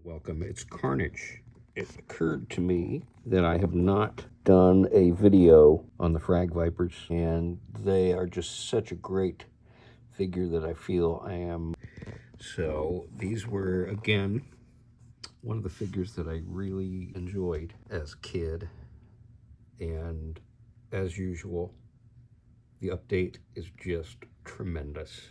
Welcome, it's Carnage. It occurred to me that I have not done a video on the Frag Vipers, and they are just such a great figure that I feel I am. So these were, again, one of the figures that I really enjoyed as a kid, and as usual, the update is just tremendous.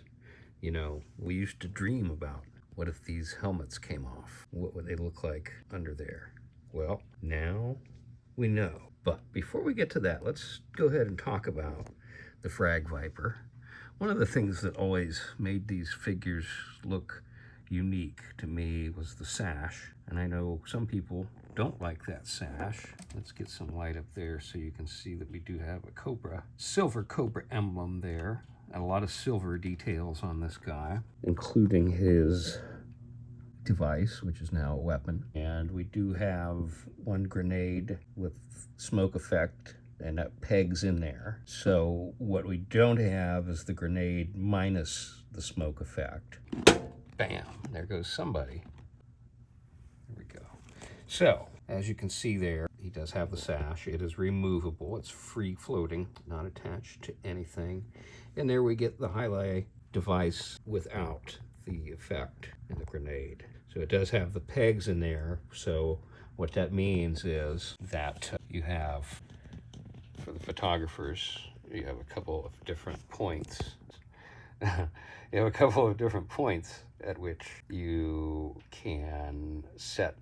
You know, we used to dream about what if these helmets came off? What would they look like under there? Well, now we know. But before we get to that, let's go ahead and talk about the Frag Viper. One of the things that always made these figures look unique to me was the sash. And I know some people don't like that sash. Let's get some light up there so you can see that we do have a cobra, silver cobra emblem there. And a lot of silver details on this guy, including his device, which is now a weapon. And we do have one grenade with smoke effect, and that pegs in there. So what we don't have is the grenade minus the smoke effect. Bam, there goes somebody. There we go. So, as you can see there, he does have the sash. It is removable. It's free floating, not attached to anything. And there we get the highlight device without the effect in the grenade. So it does have the pegs in there. So what that means is that you have, for the photographers, you have a couple of different points. You have a couple of different points at which you can set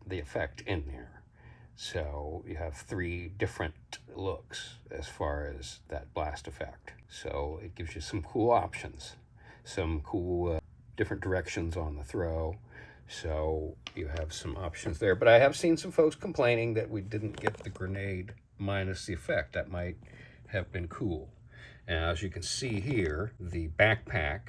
the effect in there. So you have three different looks as far as that blast effect. So it gives you some cool options, some cool different directions on the throw. So you have some options there. But I have seen some folks complaining that we didn't get the grenade minus the effect. That might have been cool. And as you can see here, the backpack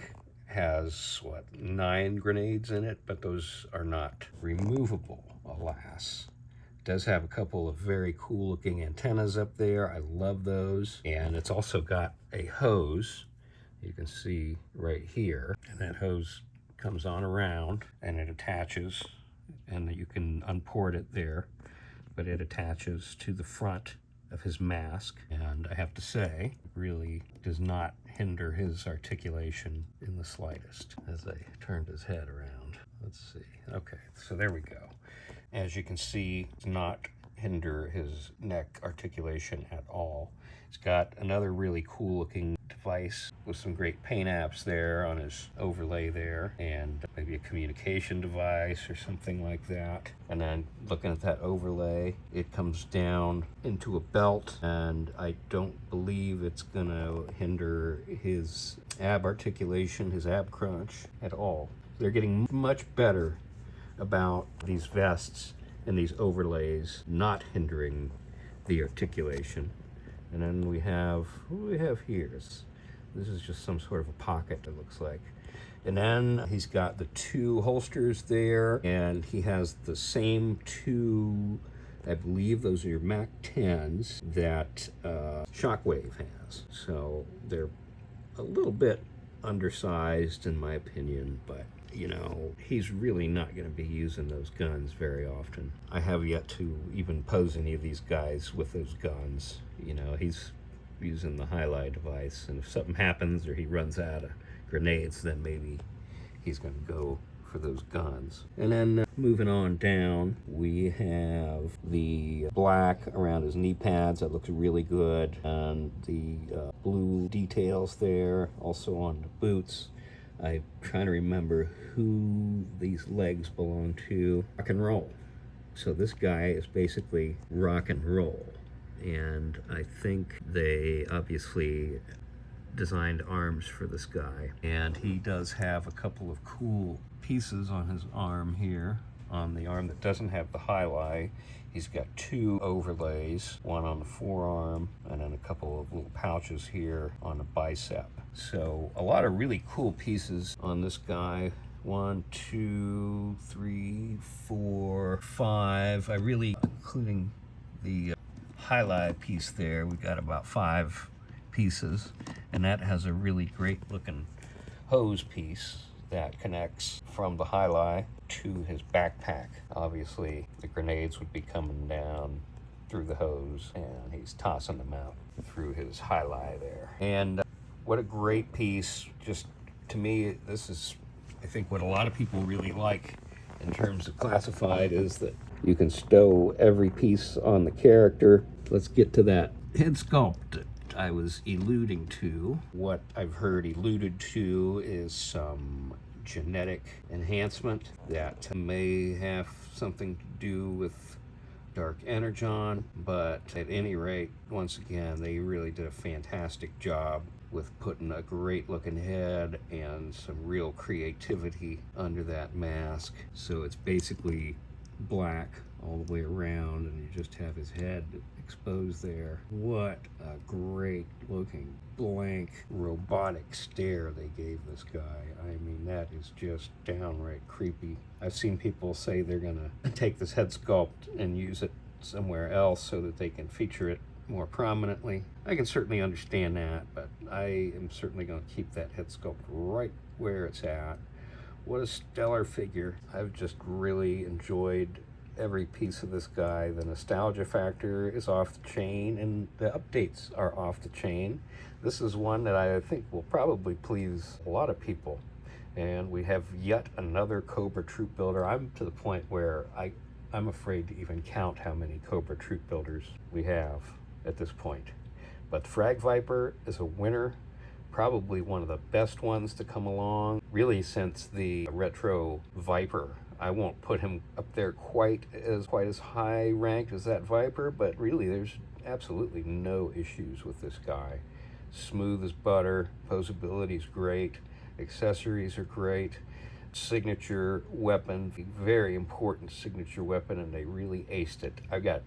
has, 9 grenades in it, but those are not removable, alas. Does have a couple of very cool looking antennas up there. I love those. And it's also got a hose, you can see right here, and that hose comes on around and it attaches, and you can unport it there, but it attaches to the front of his mask, and I have to say, it really does not hinder his articulation in the slightest. As I turned his head around, let's see. Okay, so there we go. As you can see, it's not hinder his neck articulation at all. He's got another really cool looking device with some great paint apps there on his overlay there, and maybe a communication device or something like that. And then looking at that overlay, it comes down into a belt, and I don't believe it's gonna hinder his ab articulation, his ab crunch at all. They're getting much better about these vests and these overlays not hindering the articulation. And then we have, what do we have here? This is just some sort of a pocket, it looks like. And then he's got the 2 holsters there, and he has the same 2, I believe those are your Mac 10s that Shockwave has. So they're a little bit undersized in my opinion, but you know, he's really not going to be using those guns very often. I have yet to even pose any of these guys with those guns. You know, he's using the highlight device, and if something happens or he runs out of grenades, then maybe he's going to go for those guns. And then moving on down, we have the black around his knee pads. That looks really good. And the blue details there, also on the boots. I'm trying to remember who these legs belong to. Rock and roll. So this guy is basically rock and roll. And I think they obviously designed arms for this guy. And he does have a couple of cool pieces on his arm here. On the arm that doesn't have the highlight, he's got 2 overlays, one on the forearm and then a couple of little pouches here on the bicep. So a lot of really cool pieces on this guy. 1, 2, 3, 4, 5. I really, including the highlight piece there, we've got about 5 pieces, and that has a really great looking hose piece that connects from the highlight to his backpack. Obviously, the grenades would be coming down through the hose, and he's tossing them out through his highlight there. And what a great piece. Just to me, this is, I think, what a lot of people really like in terms of classified, is that you can stow every piece on the character. Let's get to that head sculpt that I was alluding to. What I've heard alluded to is some genetic enhancement that may have something to do with Dark Energon, but at any rate, once again, they really did a fantastic job with putting a great looking head and some real creativity under that mask. So it's basically black all the way around, and you just have his head exposed there. What a great looking blank robotic stare they gave this guy. I mean, that is just downright creepy. I've seen people say they're gonna take this head sculpt and use it somewhere else so that they can feature it more prominently. I can certainly understand that, but I am certainly going to keep that head sculpt right where it's at. What a stellar figure. I've just really enjoyed every piece of this guy. The nostalgia factor is off the chain, and the updates are off the chain. This is one that I think will probably please a lot of people. And we have yet another Cobra Troop Builder. I'm to the point where I'm afraid to even count how many Cobra Troop Builders we have at this point. But the Frag Viper is a winner, probably one of the best ones to come along, really, since the Retro Viper. I won't put him up there quite as high ranked as that Viper, but really there's absolutely no issues with this guy. Smooth as butter, posability is great, accessories are great, signature weapon, very important signature weapon, and they really aced it. I've got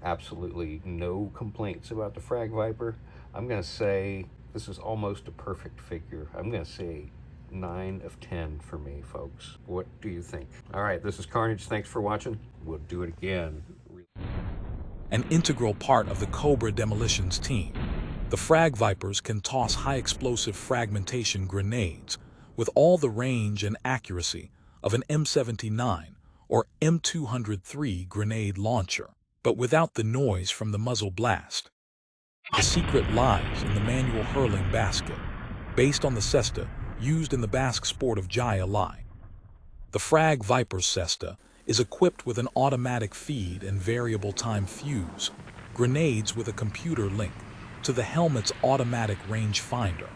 absolutely no complaints about the Frag Viper. I'm going to say this is almost a perfect figure. I'm going to say 9 of 10 for me, folks. What do you think? All right, this is Carnage. Thanks for watching. We'll do it again. An integral part of the Cobra Demolitions team, the Frag Vipers can toss high-explosive fragmentation grenades with all the range and accuracy of an M79 or M203 grenade launcher, but without the noise from the muzzle blast. The secret lies in the manual hurling basket, based on the cesta used in the Basque sport of Jaya Lai. The Frag Viper cesta is equipped with an automatic feed and variable time fuse, grenades with a computer link to the helmet's automatic range finder.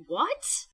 What?